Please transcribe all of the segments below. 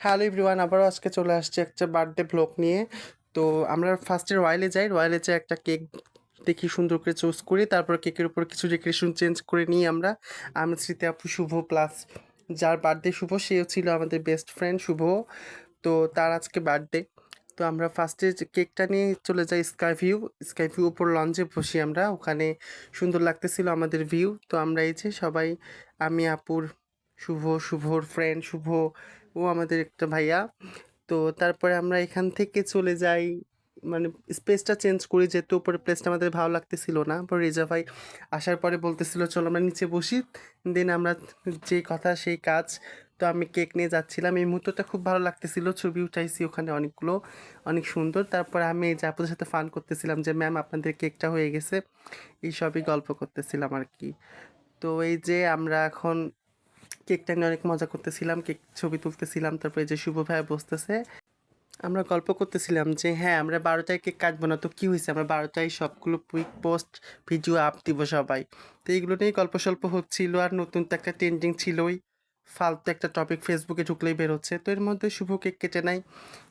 Hello everyone, আবারও আজকে চলে আসছি একটা বার্থডে ব্লগ নিয়ে। তো আমরা ফার্স্টে রয়্যালে যাই, রয়্যালে যেয়ে একটা কেক দেখি সুন্দর করে চুজ করি, তারপর কেকের উপর কিছু ডেকোরেশন চেঞ্জ করে নিই আমরা। আমি স্মৃতি আপু, শুভ প্লাস যার বার্থডে শুভ, সেও ছিল আমাদের বেস্ট ফ্রেন্ড শুভ। তো তার আজকে বার্থডে। তো আমরা ফার্স্টে কেকটা নিয়ে চলে যাই স্কাই ভিউ উপর লঞ্চে বসি আমরা, ওখানে সুন্দর লাগতেছিল আমাদের ভিউ। তো আমরা এই যে সবাই, আমি আপুর, শুভর ফ্রেন্ড শুভ, ও আমাদের একটা ভাইয়া। তো তারপরে আমরা এখান থেকে চলে যাই, মানে স্পেসটা চেঞ্জ করি, যেহেতু উপরে প্লেসটা আমাদের ভালো লাগতেছিল না। পরে রেজা ভাই আসার পরে বলতেছিল চলো আমরা নিচে বসি, দেন আমরা যে কথা সেই কাজ। তো আমি কেক নিয়ে যাচ্ছিলাম, এই মুহূর্তটা খুব ভালো লাগতেছিল, ছবি উঠাইছি ওখানে অনেকগুলো, অনেক সুন্দর। তারপর আমি এই যে আপুদের সাথে ফান করতেছিলাম যে ম্যাম আপনাদের কেকটা হয়ে গেছে, এই সবই গল্প করতেছিলাম আর কি। তো এই যে আমরা এখন কেকটা নিয়ে অনেক মজা করতেছিলাম, কেক ছবি তুলতেছিলাম। তারপরে এই যে শুভ ভাইয়া বসতেছে, আমরা গল্প করতেছিলাম যে হ্যাঁ আমরা 12টায় কেক কাটবো না তো কী হয়েছে, আমরা 12টায় সবগুলো কুইক পোস্ট ভিডিও আপ দিব সবাই। তো এইগুলো নিয়েই গল্প সল্প হচ্ছিল, আর নতুন তো একটা ট্রেন্ডিং ছিলই, ফালতু একটা টপিক ফেসবুকে ঢুকলেই বের হচ্ছে। তো এর মধ্যে শুভ কেক কেটে নেয়,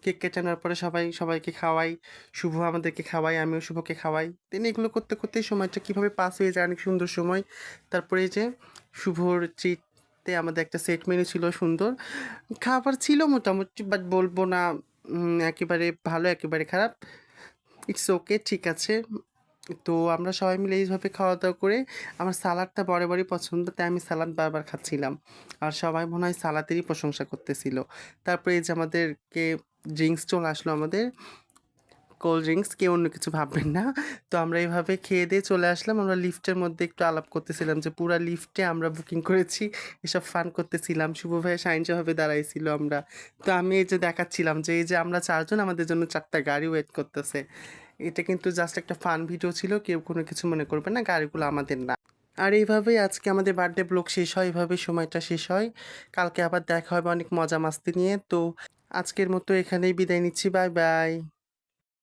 কেক কেটে নেওয়ার পরে সবাইকে খাওয়াই, শুভ আমাদেরকে খাওয়াই, আমিও শুভকে খাওয়াই। দেন এগুলো করতে করতেই সময়টা কীভাবে পাস হয়ে যায়, অনেক সুন্দর সময়। তারপরে এই যে শুভর ট্রিটতে আমাদের একটা সেট মেনু ছিল সুন্দর, খাবার ছিল মোটামুটি, বাট বলবো না একেবারে ভালো একেবারে খারাপ, ইটস ওকে, ঠিক আছে। তো আমরা সবাই মিলে এইভাবে খাওয়া দাওয়া করে, আমার সালাডটা বরাবরই পছন্দ, তাই আমি সালাদ বারবার খাচ্ছিলাম, আর সবাই মনে হয় সালাদেরই প্রশংসা করতেছিল। তারপরে এই যে আমাদেরকে ড্রিঙ্কস চলে আসলো আমাদের, কোল্ড ড্রিঙ্কস, কেউ অন্য কিছু ভাববেন না। তো আমরা এইভাবে খেয়ে দিয়ে চলে আসলাম, আমরা লিফটের মধ্যে একটু আলাপ করতেছিলাম যে পুরা লিফটে আমরা বুকিং করেছি, এসব ফান করতেছিলাম। শুভ ভাইয়া সাইনসাভাবে দাঁড়াইছিল আমরা। তো আমি এই যে দেখাচ্ছিলাম যে এই যে আমরা 4 জন, আমাদের জন্য 4টা গাড়ি ওয়েট করতেছে। এটা কিন্তু জাস্ট একটা ফান ভিডিও ছিল, কেউ কোনো কিছু মনে করবেন না, গাড়িগুলো আমাদের না। আর এইভাবেই আজকে আমাদের বার্থডে ব্লগ শেষ হয়, এভাবেই সময়টা শেষ হয়। কালকে আবার দেখা হবে অনেক মজা মাস্তি নিয়ে। তো আজকের মতো এখানেই বিদায় নিচ্ছি, বাই বাই।